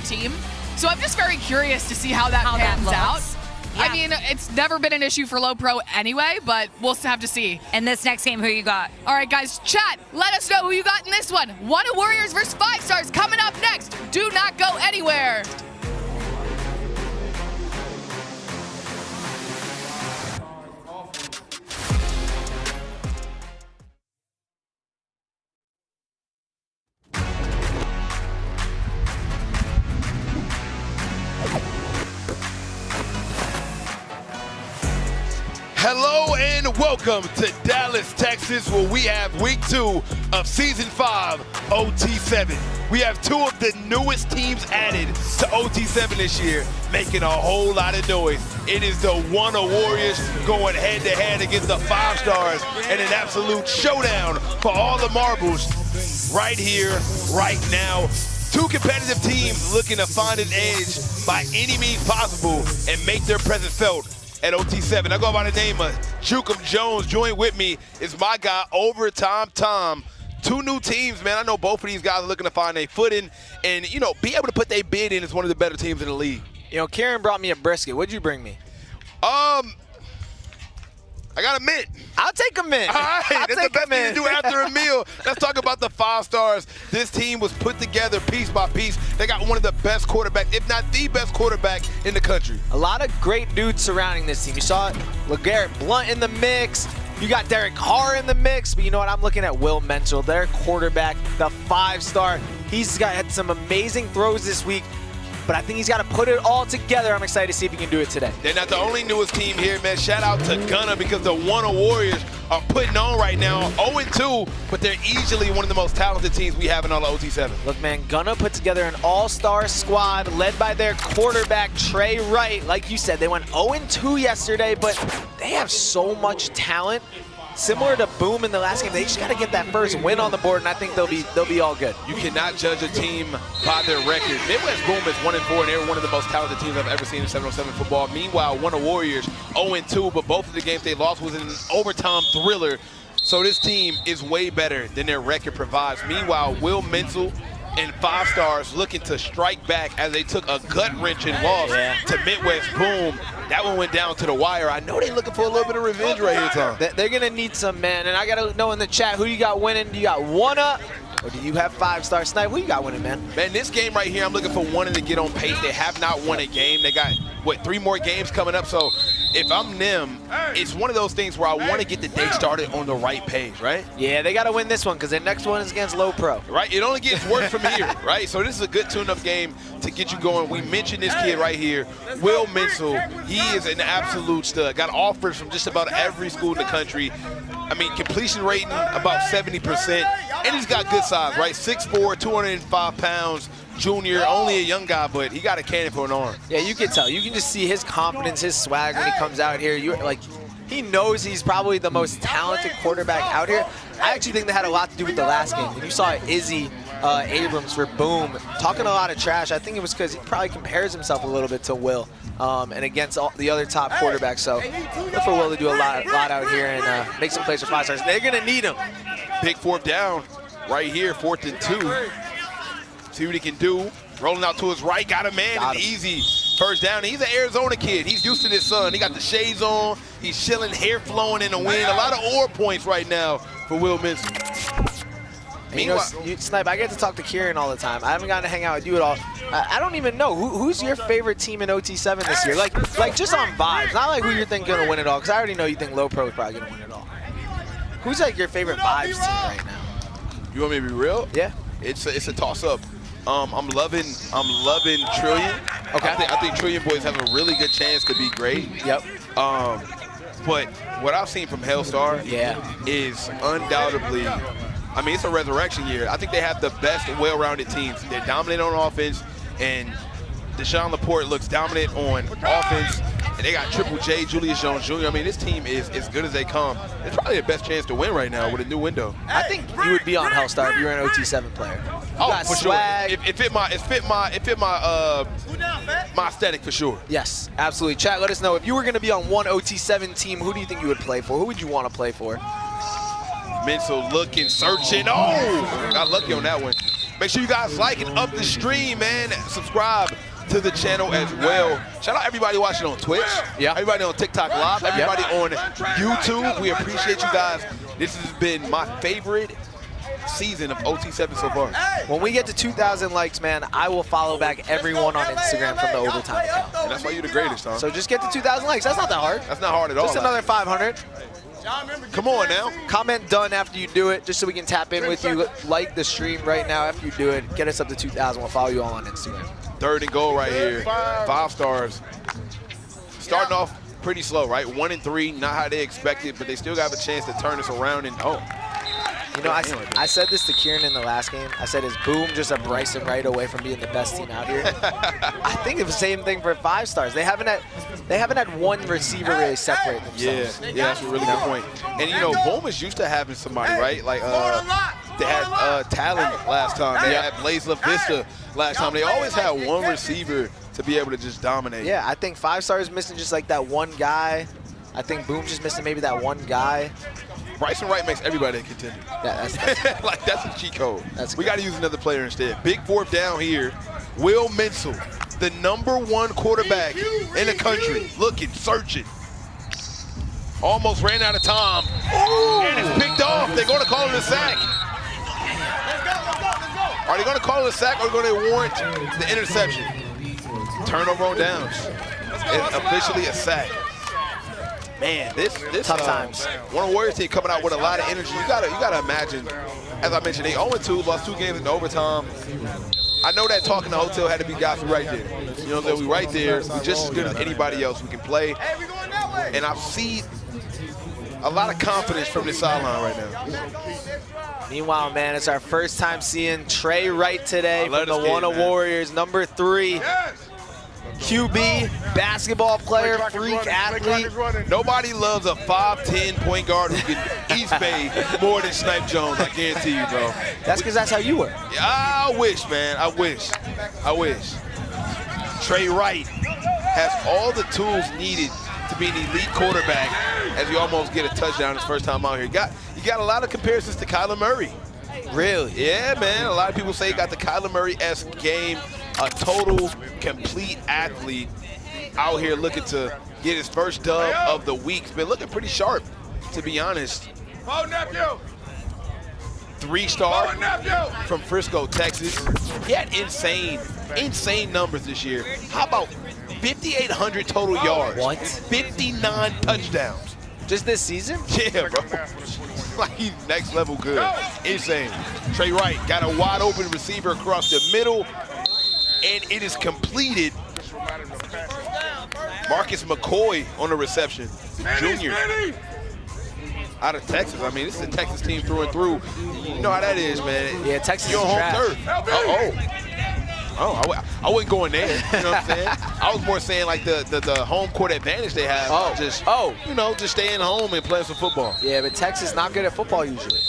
team. So I'm just very curious to see how that pans out. Yeah. I mean, it's never been an issue for Low Pro anyway, but we'll have to see. And this next game, who you got? All right, guys, chat, let us know who you got in this one. Wunna Warriors versus 5 Stars coming up next. Do not go anywhere. Hello and welcome to Dallas, Texas, where we have week 2 of season 5 OT7. We have 2 of the newest teams added to OT7 this year, making a whole lot of noise. It is the Wunna Warriors going head-to-head against the 5 Stars in an absolute showdown for all the marbles right here, right now. 2 competitive teams looking to find an edge by any means possible and make their presence felt at OT7. I go by the name of Jukum Jones. Join with me is my guy, Overtime Tom. 2 new teams, man. I know both of these guys are looking to find their footing and, you know, be able to put their bid in as one of the better teams in the league. You know, Kieran brought me a brisket. What'd you bring me? I got a mint. I'll take a mint. All right, that's the best thing to do after a meal. Let's talk about the 5 Stars. This team was put together piece by piece. They got one of the best quarterbacks, if not the best quarterback in the country. A lot of great dudes surrounding this team. You saw LeGarrette Blunt in the mix. You got Derek Carr in the mix. But you know what? I'm looking at Will Mental, their quarterback, the 5-star. He's had some amazing throws this week, but I think he's got to put it all together. I'm excited to see if he can do it today. They're not the only newest team here, man. Shout out to Wunna because the Wunna Warriors are putting on right now 0-2, but they're easily one of the most talented teams we have in all of OT7. Look, man, Wunna put together an all-star squad led by their quarterback, Trey Wright. Like you said, they went 0-2 yesterday, but they have so much talent. Similar to Boom in the last game, they just got to get that first win on the board, and I think they'll be all good. You cannot judge a team by their record. Midwest Boom is 1-4, and they're one of the most talented teams I've ever seen in 707 football. Meanwhile, Wunna Warriors 0-2, but both of the games they lost was in an overtime thriller. So this team is way better than their record provides. Meanwhile, Will Mental and 5 Stars looking to strike back as they took a gut-wrenching loss to Midwest Boom. That one went down to the wire. I know they're looking for a little bit of revenge right here, Tom. They're going to need some, man. And I got to know in the chat, who you got winning? Do you got Wunna, or do you have 5-star Snipe? Who you got winning, man? Man, this game right here, I'm looking for Wunna to get on pace. They have not won a game. They got, what, 3 more games coming up? So if I'm them, it's one of those things where I want to get the day started on the right page, right? Yeah, they got to win this one because their next one is against Low Pro. Right? It only gets worse from here, right? So this is a good tune-up game to get you going. We mentioned this kid right here, Will Mental. He is an absolute stud. Got offers from just about every school in the country. I mean, completion rating about 70%, and he's got good size, right? 6'4", 205 pounds, junior, only a young guy, but he got a cannon for an arm. Yeah, you can tell. You can just see his confidence, his swag when he comes out here. He knows he's probably the most talented quarterback out here. I actually think that had a lot to do with the last game. When you saw Izzy Abrams for Boom talking a lot of trash, I think it was because he probably compares himself a little bit to Will and against all the other top quarterbacks. So look for Will to do a lot out here and make some plays for 5 Stars. They're going to need him. Big 4th down right here, 4th and 2. See what he can do. Rolling out to his right, got a man, an easy first down. He's an Arizona kid. He's used to this sun. He got the shades on. He's chilling, hair flowing in the wind. A lot of ore points right now for Will Mental. You know, Snipe, I get to talk to Kieran all the time. I haven't gotten to hang out with you at all. I don't even know. Who's your favorite team in OT7 this year? Like just on vibes, not like who you're thinking going to win it all, because I already know you think Low Pro is probably going to win it all. Who's like your favorite vibes team right now? You want me to be real? Yeah. It's a toss-up. I'm loving Trillion. Okay. I think Trillion boys have a really good chance to be great. Yep. But what I've seen from Hellstar is undoubtedly, I mean, it's a resurrection year. I think they have the best well-rounded teams. They're dominant on offense, and Deshaun Laporte looks dominant on offense. And they got Triple J, Julius Jones Jr. I mean, this team is as good as they come. It's probably the best chance to win right now with a new window. I think you would be on Hellstar if you were an OT7 player. Oh, for swag. Sure. It fit my aesthetic for sure. Yes, absolutely. Chat, let us know if you were going to be on one OT7 team. Who do you think you would play for? Who would you want to play for? Mental looking, searching. Oh, got lucky on that one. Make sure you guys like and up the stream, man. Subscribe to the channel as well. Shout out everybody watching on Twitch. Yeah. Everybody on TikTok Live. Everybody on YouTube. We appreciate you guys. This has been my favorite season of OT7 so far. When we get to 2,000 likes, man, I will follow back everyone on Instagram from the Overtime account. And that's why you're the greatest, huh? So just get to 2,000 likes. That's not that hard. That's not hard at all. Just another 500. Come on now. Comment done after you do it, just so we can tap in with you. Like the stream right now after you do it. Get us up to 2,000. We'll follow you all on Instagram. 3rd and goal right here. 5 stars. Starting off pretty slow, right? 1 and 3, not how they expected, but they still got a chance to turn this around. And you know, I said this to Kieran in the last game. I said, is Boom just a Bryson Wright away from being the best team out here? I think it's the same thing for 5 stars. They haven't had one receiver really separate themselves. Yeah, that's a really good point. And you know, Boom is used to having somebody, right? Like they had Talon last time. They had Blaze LaVista last time. They always had one receiver to be able to just dominate. Yeah, I think 5 stars missing just like that one guy. I think Boom's just missing maybe that one guy. Bryson Wright makes everybody a contender. Yeah, that's like, that's a cheat code. We good. got to use another player instead. Big 4th down here. Will Menzel, the #1 quarterback in the country, looking, searching. Almost ran out of time. And it's picked off. They're going to call it a sack. Are they going to call it a sack, or are they going to warrant the interception? Turnover on downs. It's officially a sack. Man, this tough times. One of the Warriors team coming out with a lot of energy. You gotta imagine, as I mentioned, they 0-2, lost 2 games in overtime. I know that talking to Hotel had to be guys right there. You know what I'm saying? We right there. We just as good as anybody else. We can play. And I see a lot of confidence from this sideline right now. Meanwhile, man, it's our first time seeing Trey Wright today from the Wunna Warriors, #3. QB, basketball player, freak athlete. Nobody loves a 5'10" point guard who can East Bay more than Snipe Jones, I guarantee you, bro. That's because that's how you were. Yeah, I wish, man. I wish. Trey Wright has all the tools needed to be an elite quarterback as you almost get a touchdown his first time out here. You got a lot of comparisons to Kyler Murray. Really? Yeah, man. A lot of people say he got the Kyler Murray-esque game. A total, complete athlete out here looking to get his first dub of the week. He's been looking pretty sharp, to be honest. 3-star from Frisco, Texas. He had insane numbers this year. How about 5,800 total yards? What? 59 touchdowns. Just this season? Yeah, bro. Like, he's next level good. Insane. Trey Wright got a wide open receiver across the middle, and it is completed. Marcus McCoy on the reception. Junior. Out of Texas. I mean, this is a Texas team through and through. You know how that is, man. Yeah, Texas You're is on trash. home turf. I wasn't going there. You know what I'm saying? I was more saying like the home court advantage they have. You know, just staying home and playing some football. Yeah, but Texas not good at football usually.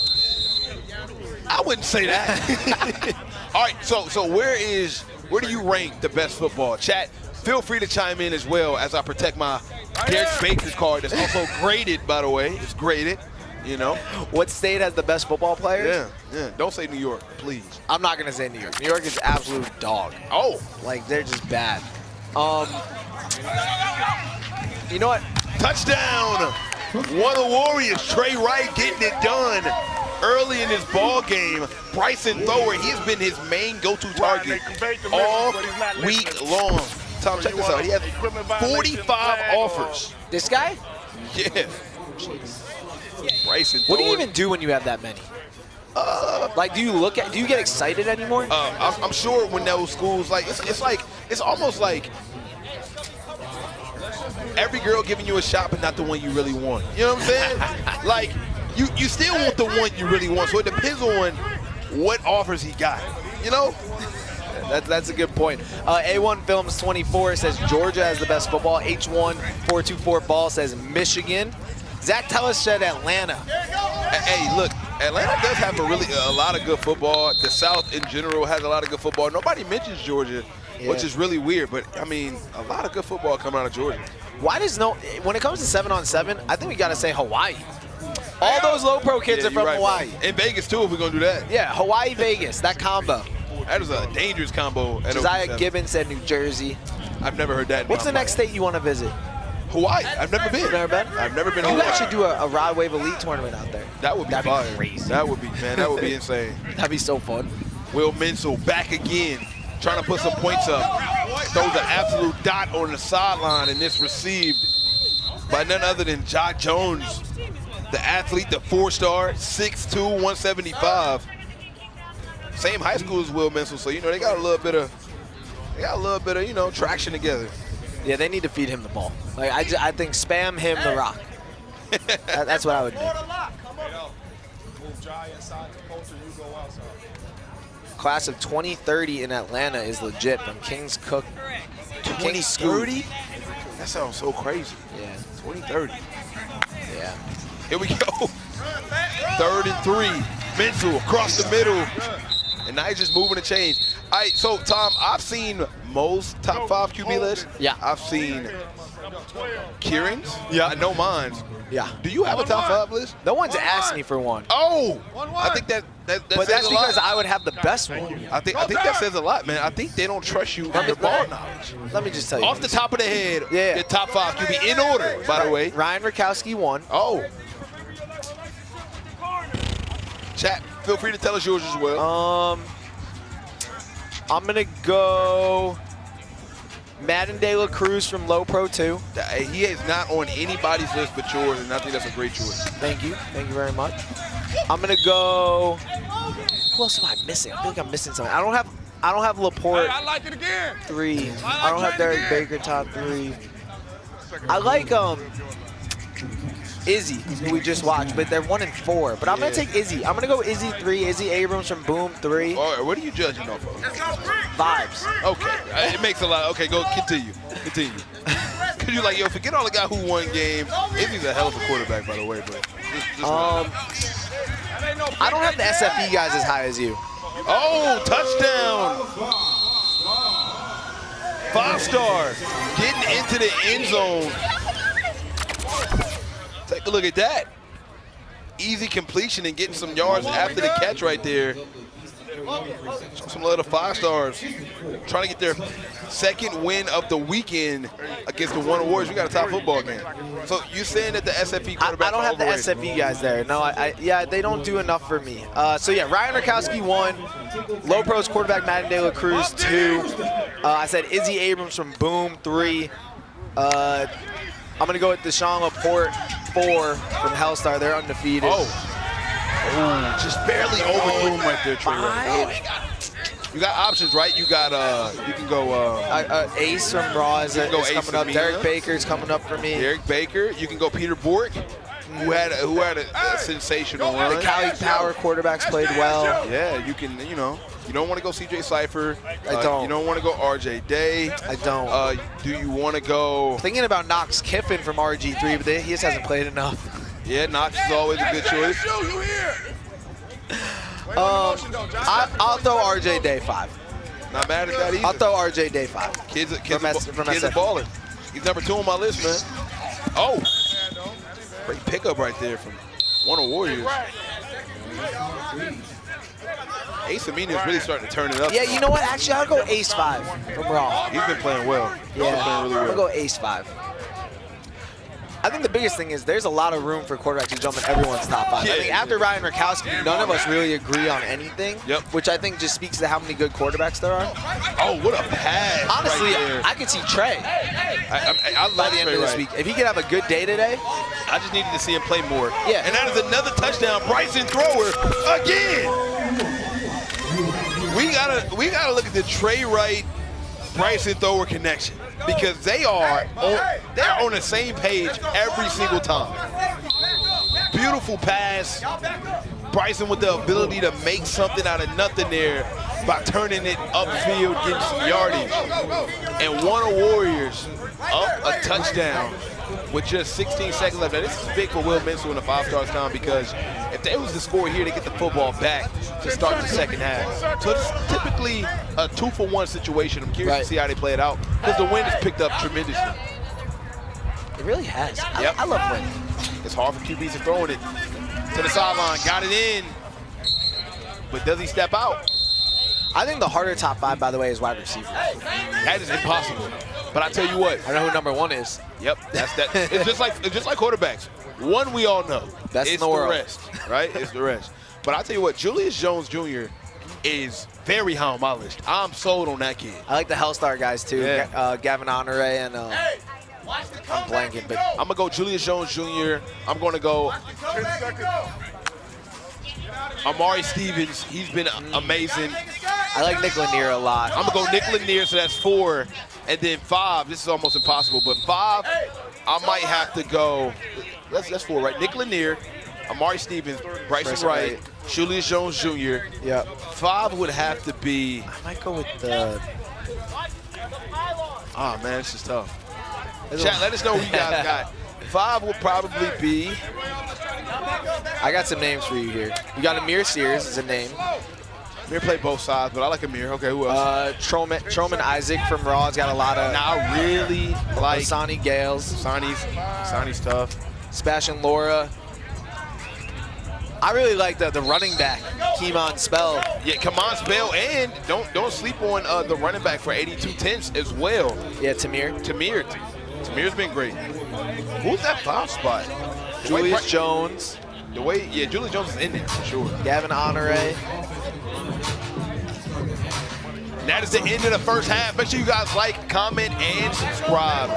I wouldn't say that. All right, so where do you rank the best football? Chat, feel free to chime in as well as I protect my Derek Baker's card. That's also graded, by the way. It's graded, you know. What state has the best football players? Yeah. Don't say New York, please. I'm not going to say New York. New York is absolute dog. Oh. Like, they're just bad. You know what? Touchdown. One of the Warriors, Trey Wright, getting it done early in this ball game. Bryson Thrower, he's been his main go-to target all week long. Tom, check this out. He has 45 offers. This guy? Yeah. Bryson Thrower. What do you even do when you have that many? Like, do you get excited anymore? I'm sure when those schools, like, it's almost like every girl giving you a shot, but not the one you really want. You know what I'm saying? Like, you still want the one you really want, so it depends on what offers he got, you know? That's a good point. A1 Films 24 says Georgia has the best football. H1424 Ball says Michigan. Zach Tellis said Atlanta. Hey, look, Atlanta does have a lot of good football. The South in general has a lot of good football. Nobody mentions Georgia, which is really weird, but I mean, a lot of good football coming out of Georgia. When it comes to 7-on-7, I think we got to say Hawaii. All those low pro kids are from Hawaii. In Vegas too, if we're gonna do that. Yeah, Hawaii, Vegas, that combo. That is a dangerous combo. At Josiah OT7. Gibbons said New Jersey. I've never heard that. What's the next state you want to visit? Hawaii. I've never been. You've never been? I've never been to You Hawaii. guys should do a Rod Wave Elite tournament out there. That would be That'd fire. be crazy. That would be, man, that would be insane. That'd be so fun. Will Mensel back again, trying to put some points up. Throws an absolute dot on the sideline, and this received by none other than Ja Jones, the athlete, the 4-star, 6'2", 175. Same high school as Will Mensel, so you know they got a little bit of, you know, traction together. Yeah, they need to feed him the ball. Like I think spam him the rock. That's what I would do. Class of 2030 in Atlanta is legit from Kings Cook. 2030? That sounds so crazy. Yeah. 2030. Yeah. Here we go. 3rd and 3. Mensel across the middle. And now he's just moving the chains. All right, so Tom, I've seen most top 5 QB lists. Yeah. I've seen Kieran's. Yeah. I know mine's. Yeah. Do you have a top 5 list? No one's asked me for one. Oh, I think that But says that's a lot. because I would have the best one. I think that says a lot, man. I think they don't trust you on your ball knowledge. Let me just tell you. Off the top of the head, Yeah. your top 5 QB in order, by the way. Ryan Rakowski won. Oh. Chat, feel free to tell us yours as well. I'm gonna go Madden De La Cruz from Low Pro 2. He is not on anybody's list but yours, and I think that's a great choice. Thank you very much. I'm gonna go. Who else am I missing? I feel like I'm missing something. I don't have Laporte. I like it again. 3. I don't have Derek Baker top 3. I like Izzy, who we just watched, but they're 1 and 4. But I'm gonna take Izzy. I'm gonna go Izzy 3. Izzy Abrams from Boom 3. All right, what are you judging off of? Vibes. Okay, it makes a lot. Okay, go continue. Because you're like, yo, forget all the guy who won games. Izzy's a hell of a quarterback, by the way. But I don't have the SFE guys as high as you. oh, touchdown! 5-star getting into the end zone. Take a look at that. Easy completion and getting some yards after the catch right there. Some little 5-stars trying to get their 2nd win of the weekend against the Wunna Warriors. We got a top football game. So you're saying that the SFE quarterback? I don't have the SFE guys there. No, yeah, they don't do enough for me. So yeah, Ryan Rakowski 1. Low Pros quarterback Madden De La Cruz 2. I said Izzy Abrams from Boom 3. I'm gonna go with Deshaun Laporte 4 from Hellstar. They're undefeated. Oh, just barely overthrew him right there, Trey. You got options, right? You got you can go Ace from Raw is Ace coming up. Amina. Derek Baker's coming up for me. Derek Baker. You can go Peter Bork, who had a sensational run. The Cali Power quarterbacks played well. Yeah, you can. You know, you don't want to go CJ Cypher. I don't. You don't want to go RJ Day. I don't. Do you want to go? Thinking about Knox Kiffin from RG3, but he just hasn't played enough. Yeah, Knox is always a good choice. I'll throw RJ Day 5. Not mad at that either. I'll throw RJ Day 5. Kids are SF. balling. He's number 2 on my list, man. Oh, great pickup right there from Wunna Warriors. Ace Amina is really starting to turn it up. Yeah, you know what? Actually, I'll go Ace 5 from Raw. He's been playing well. He's been playing really well. I'll go Ace 5. I think the biggest thing is there's a lot of room for quarterbacks to jump in everyone's top 5. Yeah. I think after Ryan Rakowski, none of us really agree on anything, Yep. which I think just speaks to how many good quarterbacks there are. Oh, what a pass. Honestly, right there. I could see Trey I by love the end Trey of this Wright. week. If he could have a good day today, I just needed to see him play more. Yeah. And that is another touchdown. Bryson Thrower again. We gotta look at the Trey Wright, Bryson Thrower connection, because they're on the same page every single time. Beautiful pass. Bryson with the ability to make something out of nothing there by turning it upfield, getting some yardage. And Wunna Warriors up a touchdown with just 16 seconds left. Now, this is big for Will Mensel in the 5-stars time, because if they was to score here, they get the football back to start the second half. So it's typically a 2-for-1 situation. I'm curious to see how they play it out, because the wind has picked up tremendously. it really has. Yep. I love wind. It's hard for QBs to throw it to the sideline. Got it in. But does he step out? I think the harder top 5, by the way, is wide receiver. That is impossible. But I tell you what. I know who number 1 is. Yep, that's that. It's just like quarterbacks. One we all know. Best It's in the world. rest, right? It's the rest. But I tell you what, Julius Jones Jr. is very high on my list. I'm sold on that kid. I like the Hellstar guys too. Yeah. Gavin Honore and I'm blanking, but I'm gonna go Julius Jones Jr. I'm gonna go Amari Stevens. He's been amazing. I like Nick Lanier a lot. I'm gonna go Nick Lanier, so that's 4. And then 5, this is almost impossible, but 5, I might have to go, that's 4, right? Nick Lanier, Amari Stevens, Bryson Wright, Julius Jones Jr. Yep. 5 would have to be, I might go with the. oh man, this is tough. Chat, let us know who you guys got. 5 will probably be. I got some names for you here. You got Amir Sears as a name. Amir played both sides, but I like Amir. Okay, who else? Troman Isaac from Raw's got a lot of. Now I really like Sonny Gales. Sonny's tough. Sebastian Laura. I really like the running back, Keemon Spell. Yeah, Kamon Spell, and don't sleep on the running back for 82 tenths as well. Yeah, Tamir's been great. Who's that 5 spot? Julius Jones. Julius Jones is in there for sure. Gavin Honore. That is the end of the first half. Make sure you guys like, comment, and subscribe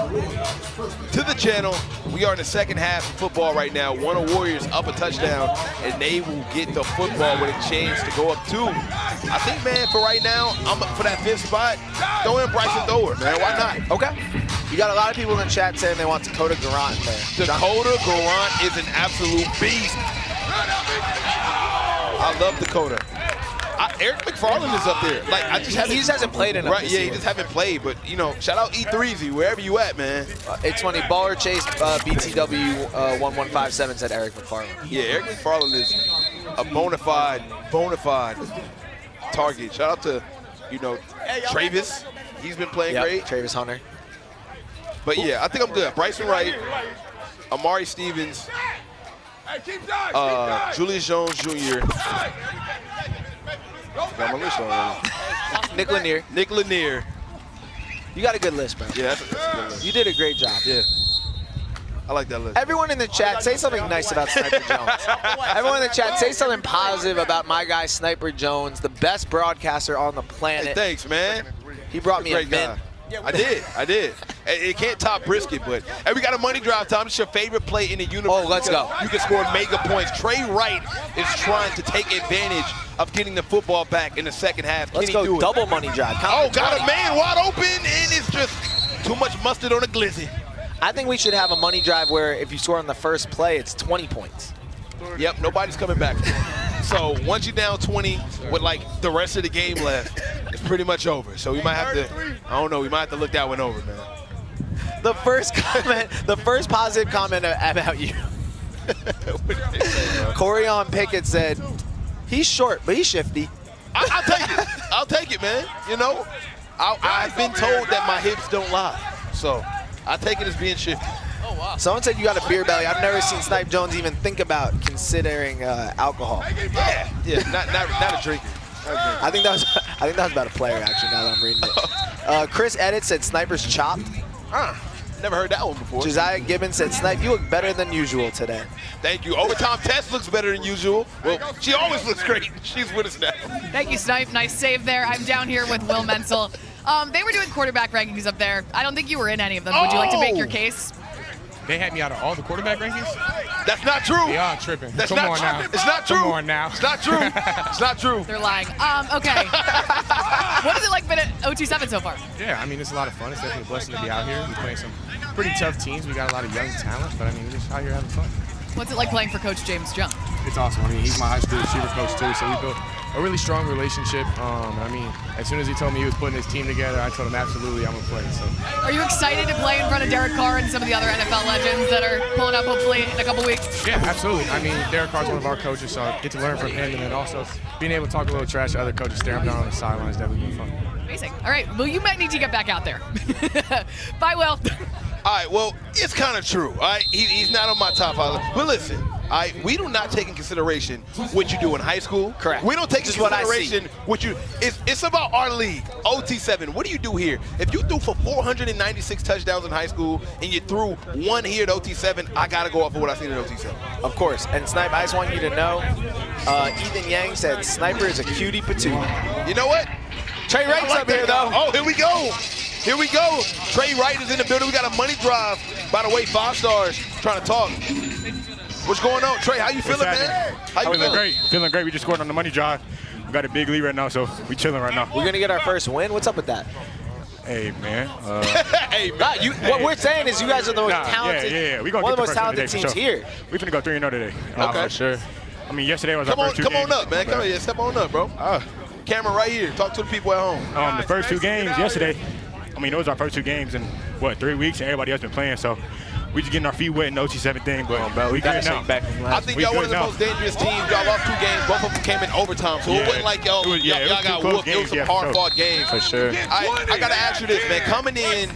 to the channel. We are in the second half of football right now. Wunna Warriors up a touchdown, and they will get the football with a chance to go up 2. I think, man, for right now, I'm up for that 5th spot. Throw in Bryson Thor, man. Why not? Okay. You got a lot of people in the chat saying they want Dakota Garant in there. Dakota Garant is an absolute beast. I love Dakota. Eric McFarland is up there. Like he just hasn't played enough. Right? Yeah, he just haven't played. But you know, shout out E3Z wherever you at, man. It's funny. Baller Chase BTW 1157 said Eric McFarland. Yeah, Eric McFarland is a bona fide target. Shout out to Travis. He's been playing great. Travis Hunter. But yeah, I think I'm good. Bryson Wright, Amari Stevens, Julius Jones Jr. Got my list already. Nick Lanier. You got a good list, bro. Yeah, that's a good list. You did a great job. Yeah. I like that list. Everyone in the chat, say something nice about Sniper Jones. Everyone in the chat, say something positive about my guy, Sniper Jones, the best broadcaster on the planet. Hey, thanks, man. He brought me a mint. I did. It can't top Brisket, but hey, we got a money drive time. It's your favorite play in the universe. Oh, let's go. You can score mega points. Trey Wright is trying to take advantage of getting the football back in the second half. Let's go double money drive. Got a man wide open, and it's just too much mustard on a glizzy. I think we should have a money drive where if you score on the first play, it's 20 points. Yep, nobody's coming back. So once you're down 20 with like the rest of the game left, it's pretty much over. So we might have to, I don't know, we might have to look that one over, man. The first positive comment about you. Corion Pickett said, he's short, but he's shifty. I'll take it. I'll take it, man. You know, I've been told that my hips don't lie. So I take it as being shifty. Oh, wow. Someone said you got a beer belly. I've never seen Snipe Jones even think about considering alcohol. Yeah, not a drinker. I think that was about a player actually. Now that I'm reading it. Chris Edit said Sniper's chopped. Never heard that one before. Josiah Gibbons said Snipe, you look better than usual today. Thank you. Overtime Tess looks better than usual. Well, she always looks great. She's with us now. Thank you, Snipe. Nice save there. I'm down here with Will Menzel. They were doing quarterback rankings up there. I don't think you were in any of them. Would you like to make your case? They had me out of all the quarterback rankings? That's not true. They are tripping. Come on now. It's not true. Come on now. It's not true. It's not true. They're lying. Okay. What has it like been at OT7 so far? Yeah, I mean, it's a lot of fun. It's definitely a blessing to be out here. We're playing some pretty tough teams. We got a lot of young talent, but I mean, we're just out here having fun. What's it like playing for Coach James Jones? It's awesome. I mean, he's my high school receiver coach too, so we built a really strong relationship. I mean, as soon as he told me he was putting his team together, I told him absolutely I'm gonna play. So. Are you excited to play in front of Derek Carr and some of the other NFL legends that are pulling up hopefully in a couple weeks? Yeah, absolutely. I mean, Derek Carr's one of our coaches, so I get to learn from him, and then also being able to talk a little trash to other coaches, stare them down on the sidelines, definitely been fun. Amazing. All right, well, you might need to get back out there. Bye, Will. All right, well, it's kind of true. All right, he's not on my top 5. But listen, We do not take in consideration what you do in high school. Correct. We don't take in What I consideration what you. It's about our league, OT7. What do you do here? If you threw for 496 touchdowns in high school and you threw one here at OT7, I gotta go off of what I seen at OT7. Of course. And Snipe, I just want you to know, Ethan Yang said Sniper is a cutie patootie. You know what? Trey Wright's like up here, that. though. Oh, here we go. Here we go. Trey Wright is in the building. We got a money drive. By the way, 5 stars trying to talk. What's going on, Trey? How you feeling, man? How you feeling? Great. Feeling great. We just scored on the money drive. We got a big lead right now, so we chilling right now. We're going to get our first win. What's up with that? Hey, man. Hey, man. What we're saying is you guys are the most talented, We gonna one of get the most talented today, teams here. We finna go 3-0 today. Okay. For sure. I mean, yesterday was our first two Come games. on up, man. Come on, step on up, bro. Camera right here. Talk to the people at home. The first 2 games yesterday, I mean, those are our first 2 games in, 3 weeks, and everybody else been playing, so we just getting our feet wet in the OT7 thing, but we good now. I think y'all one of the most dangerous teams. Y'all lost 2 games. Both of them came in overtime, so it wasn't like y'all got whooped. It was some hard-fought games. For sure. I got to ask you this, man. Coming in,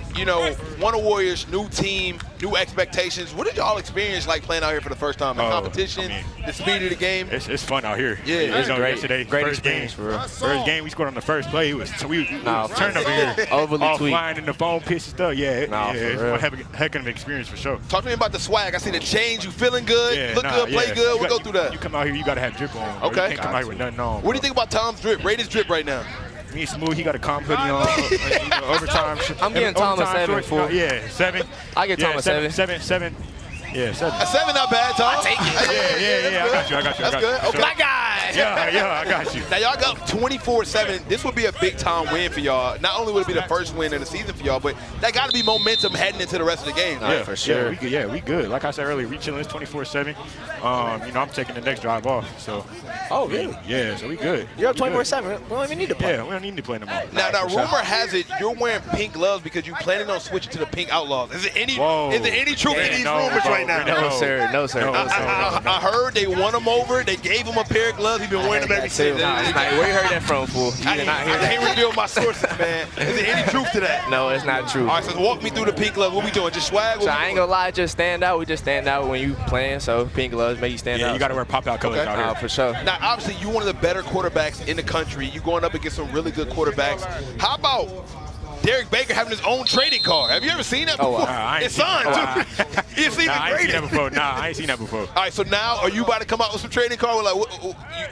Wunna Warriors, new team, new expectations. What did y'all experience like playing out here for the first time? The competition, the speed of the game? It's fun out here. Yeah, it's great. Yesterday, Great first game. experience, First game, we scored on the first play. We turned over here. Overly all tweaked. flying in the phone, piss and stuff. It's real. one heck of an experience for sure. Talk to me about the swag. I see the change. You feeling good? Look good, play good. We'll go through that. You come out here, you got to have drip on. Bro. Okay. You can't come out here with nothing on. What do you think about Tom's drip? Rate his drip right now. Me and Smooth, he got a calm hoodie on. Overtime. I'm getting Tom a 7, fool. 7. I get Tom a 7. 7. Yeah, 7. A 7 not bad, Tom. I'll take it. Yeah, I got you. That's good. Okay. My guy. Yeah, I got you. Now, y'all got 24-7. This would be a big-time win for y'all. Not only would it be the first win of the season for y'all, but that got to be momentum heading into the rest of the game. Yeah, for sure. We good. Like I said earlier, we chilling. It's 24/7. I'm taking the next drive off. So. Oh, really? Yeah, so we good. You're up 24/7. We don't even need to play. Yeah, we don't need to play no more. Now, rumor has it you're wearing pink gloves because you planning on switching to the pink Outlaws. Is there any truth in these rumors right now? No, sir. I heard they won him over. They gave him a pair of gloves. He's been wearing them every since. Where you heard that from, fool? You I did not hear can't that. reveal my sources, man. Is there any truth to that? No, it's not true. All right, so walk me through the pink gloves. What we doing? Just swag? So I ain't gonna lie, just stand out. We just stand out when you playing. So pink gloves make you stand out. Yeah, you got to wear pop-out colors out here. For sure. Now, obviously, you're one of the better quarterbacks in the country. You're going up against some really good quarterbacks. How about Derek Baker having his own trading card? Have you ever seen that before? I ain't It's seen signed, too. It's even I ain't seen graded. that before. I ain't seen that before. All right, so now are you about to come out with some trading card? Like,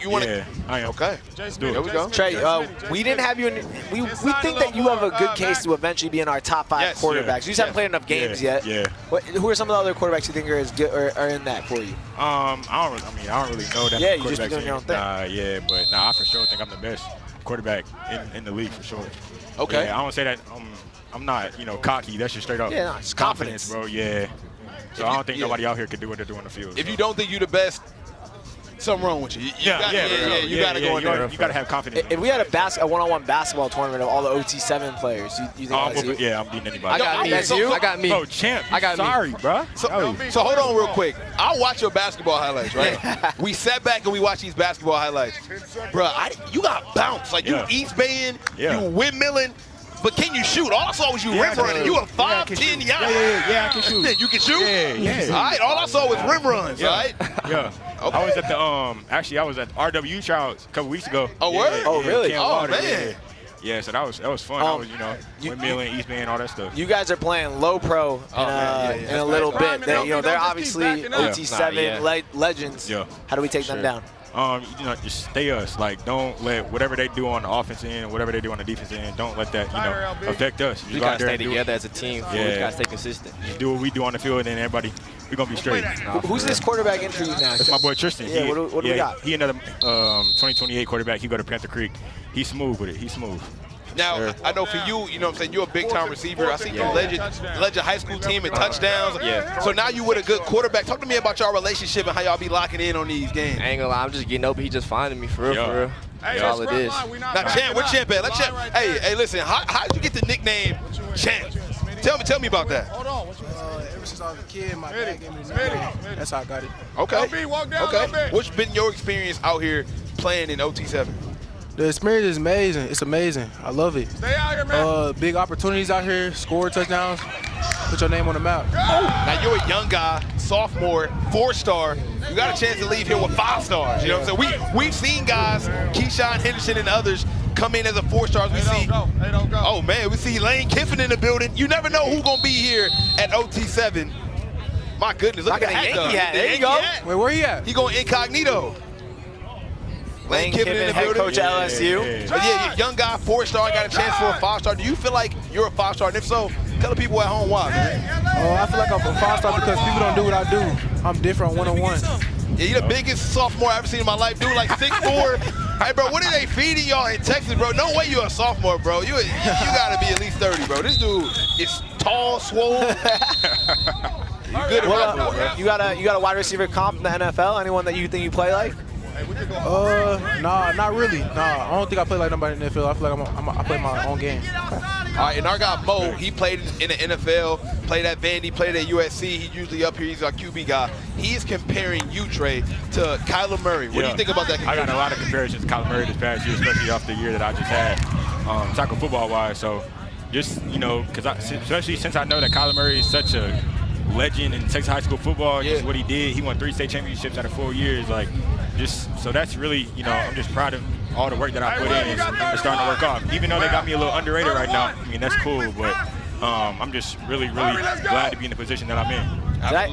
you want to? Yeah, I am. Okay. Let's do it. There we go. Trey, we didn't have you in. We think that you have a good case to eventually be in our top 5 Yes, quarterbacks. You just haven't played enough games yet. Yeah. Who are some of the other quarterbacks you think are as good or are in that for you? I don't really know that. Yeah, you just be doing your own thing. I for sure think I'm the best quarterback in the league for sure. Okay. Yeah, I don't say that. I'm not, cocky. That's just straight up. Yeah, no, it's confidence, bro. Yeah. So I don't think nobody out here can do what they do on the field. If you don't think you're the best, something wrong with you. You got to go in there. You got to have confidence. If we had a one-on-one basketball tournament of all the OT7 players, you think that's you? Yeah, I'm beating anybody. I got me. That's you? I got me. Bro, champ. I got me. Sorry, bro. So hold on real quick. I'll watch your basketball highlights, right? We sat back and we watched these basketball highlights. Bro, you got bounce. Like, you East Baying, you windmilling. But can you shoot? All I saw was you rim running. You a 5'10" guy. Yeah, I can shoot. You can shoot? Yeah. All right, all I saw was rim runs, right? Yeah. Okay. I was at the I was at RW tryouts a couple weeks ago. Oh, word? Oh, really? Ken Oh, Water, man. Yeah, so that was fun. I was, windmilling, East Bay, and all that stuff. You guys are playing low pro in a little bit. They're obviously OT7 legends. Yeah. How do we take them down? Just stay us. Like, don't let whatever they do on the offense end, whatever they do on the defense end, don't let that, affect us. You gotta stay together as a team. You gotta stay consistent. Just do what we do on the field, and then everybody, we're gonna be straight. Who's this quarterback in for you now? That's my boy Tristan. Yeah, what do we got? He another 2028 quarterback. He go to Panther Creek. He's smooth with it. He's smooth. Now, I know for you, you know what I'm saying, you're a big-time receiver. I see you led your high school team in touchdowns. Yeah. So now you with a good quarterback. Talk to me about y'all relationship and how y'all be locking in on these games. I ain't gonna lie, I'm just getting open. He just finding me for real. That's all it is. Now, Champ, where Champ at? Let Champ. Hey, listen, how did you get the nickname Champ? Tell me about that. Ever since I was a kid, my dad gave me the nickname. That's how I got it. Okay. What's been your experience out here playing in OT7? The experience is amazing. It's amazing. I love it. Stay out here, man. Big opportunities out here. Score touchdowns. Put your name on the map. Now, you're a young guy, sophomore, 4-star, you got a chance to leave here with 5 stars. You know what I'm saying? We've seen guys, Keyshawn Henderson and others, come in as a 4-star. We see, oh man, we see Lane Kiffin in the building. You never know who's gonna be here at OT7. My goodness, look at the hat. There you go. Wait, where he at? He going incognito. Lane Kiffin, in the head building. coach at LSU. But yeah, young guy, 4-star, got a chance for a 5-star. Do you feel like you're a 5-star? And if so, tell the people at home why, man. I feel like I'm a 5-star because people don't do what I do. I'm different one-on-one. Yeah, you're the biggest sophomore I've ever seen in my life, dude. Like 6'4". Hey, bro, what are they feeding y'all in Texas, bro? No way you're a sophomore, bro. You gotta be at least 30, bro. This dude is tall, swole. You good enough, bro. You got a wide receiver comp in the NFL? Anyone that you think you play like? Nah, not really. Nah, I don't think I play like nobody in the NFL. I feel like I play my own game. All right, and our guy Mo, he played in the NFL, played at Vandy, played at USC. He's usually up here. He's our QB guy. He's comparing you, Trey, to Kyler Murray. What do you think about that comparison? I got a lot of comparisons to Kyler Murray this past year, especially off the year that I just had, tackle football-wise. So just, you know, especially since I know that Kyler Murray is such a legend in Texas high school football, just what he did. He won 3 state championships out of 4 years. Like, so that's really, you know, I'm just proud of all the work that I put in. It's starting to work off. Even though they got me a little underrated right now, I mean, that's cool, but I'm just really, really glad to be in the position that I'm in.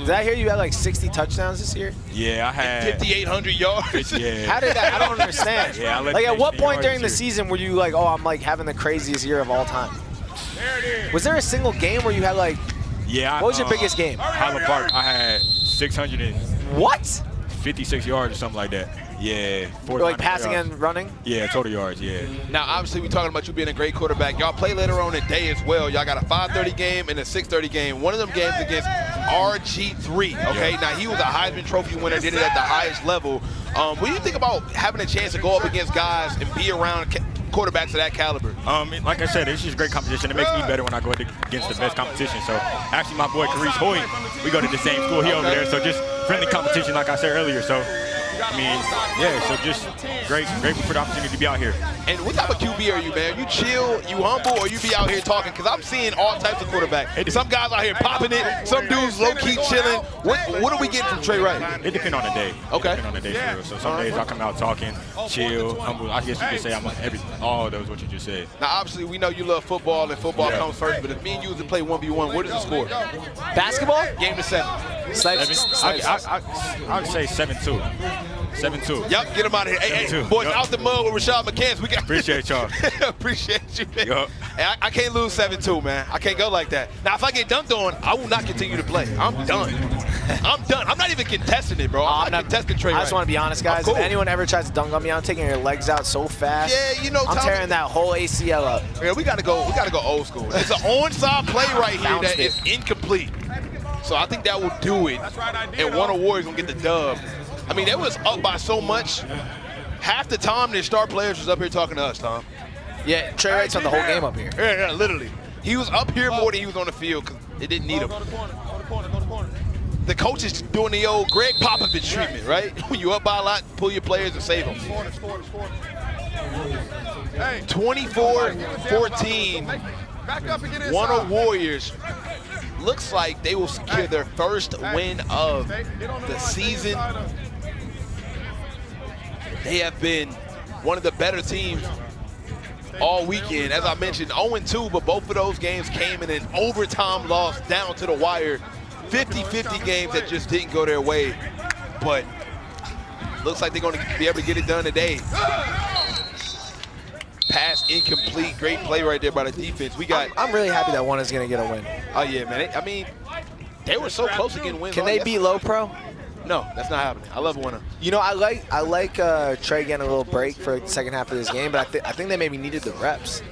Did I hear you had like 60 touchdowns this year? Yeah, I had 5,800 yards. Yeah. How did that? I don't understand. Yeah, like at what point during the season were you like, oh, I'm like having the craziest year of all time? Was there a single game where you had like? Yeah. What was your biggest game? Highland Park. I had 656 yards or something like that. Yeah. Like passing and running? Yeah, total yards, yeah. Now, obviously, we're talking about you being a great quarterback. Y'all play later on in the day as well. Y'all got a 5:30 game and a 6:30 game. One of them games against RG3, okay? Now, he was a Heisman Trophy winner, did it at the highest level. What do you think about having a chance to go up against guys and be around quarterbacks of that caliber? Like I said, it's just great competition. It makes me better when I go against the best competition. So, actually, my boy, Carice Hoyt, we go to the same school. He over there, so just friendly competition, like I said earlier. So, I mean, yeah, so just grateful for the opportunity to be out here. And what type of QB are you, man? You chill, you humble, or you be out here talking? Because I'm seeing all types of quarterbacks. Some guys out here popping it, some dudes low-key chilling. What are we getting from Trey Wright? It depends on the day. Okay. It depends on the day for real. So some days I'll come out talking, chill, humble. I guess you could say I'm like all of those what you just said. Now, obviously, we know you love football, and football comes first. But if me and you was to play 1v1, what is the score? Basketball? Game to 7. I would say 7-2. 7-2. Yep, get him out of here. Hey, boys, out the mud with Rashad McCants. We got appreciate y'all. Appreciate you, man. Yep. Hey, I can't lose 7-2, man. I can't go like that. Now, if I get dunked on, I will not continue to play. I'm done. I'm done. I'm not even contesting it, bro. I'm not contesting Trey. I just want to be honest, guys. Cool. If anyone ever tries to dunk on me, I'm taking your legs out so fast. Yeah, you know, I'm tearing that whole ACL up. Yeah, we gotta go old school. It's an onside play right here that is incomplete. So I think that will do it. And Wunna Warriors gonna get the dub. I mean, they was up by so much. Half the time, their star players was up here talking to us, Tom. Yeah, Trey Wright's on the whole game up here. Yeah, literally. He was up here more than he was on the field because they didn't need him. The coach is doing the old Greg Popovich treatment, right? When you up by a lot, pull your players and save them. 24-14, Wunna Warriors. Looks like they will secure their first win of the season. They have been one of the better teams all weekend. As I mentioned, 0-2, but both of those games came in an overtime loss down to the wire. 50-50 games that just didn't go their way. But looks like they're going to be able to get it done today. Pass incomplete. Great play right there by the defense. I'm really happy that Wunna's going to get a win. Oh, yeah, man. I mean, they were so close to getting wins. Can they beat Low Pro? No, that's not happening. I love Wunna. You know, I like Trey getting a little break for the second half of this game, but I think they maybe needed the reps.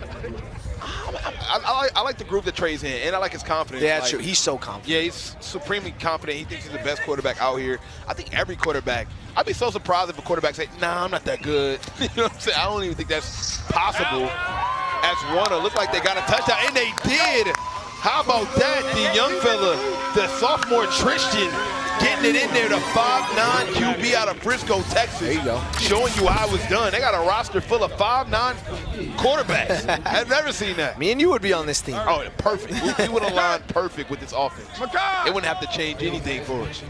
I like the group that Trey's in, and I like his confidence. Yeah, that's true. He's so confident. Yeah, he's supremely confident. He thinks he's the best quarterback out here. I think every quarterback, I'd be so surprised if a quarterback say, nah, I'm not that good. You know what I'm saying? I don't even think that's possible. As Wunna, looked like they got a touchdown, and they did. How about that? the young fella, the sophomore Tristan, getting it in there, the 5'9" QB out of Frisco, Texas. There you go. Showing you how it was done. They got a roster full of 5'9" quarterbacks. I've never seen that. Me and you would be on this team. Oh, perfect. We would align perfect with this offense. It wouldn't have to change anything for us.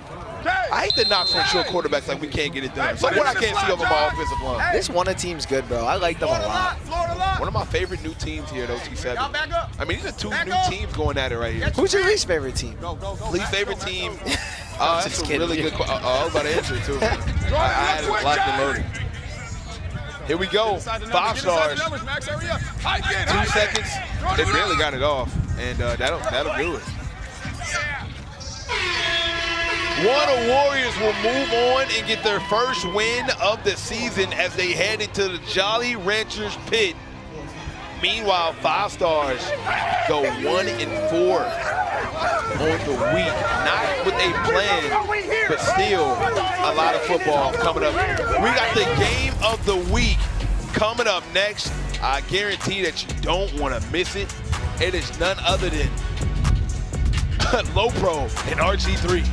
I hate the knocks on short quarterbacks like we can't get it done. So what I can't see over my offensive line. This Wunna team's good, bro. I like them a lot. One of my favorite new teams here at OT7. I mean, these are two new teams going at it right here. Who's your least favorite team? Least favorite team? That's a really good question. I was about to answer it, too. I had it locked and loaded. Here we go. 5 stars. 2 seconds. They barely got it off, and that'll do it. Wunna Warriors will move on and get their first win of the season as they head into the Jolly Ranchers pit. Meanwhile, 5 stars go 1-4 on the week. Not with a plan, but still a lot of football coming up. We got the game of the week coming up next. I guarantee that you don't want to miss it. It is none other than Low Pro and RG3.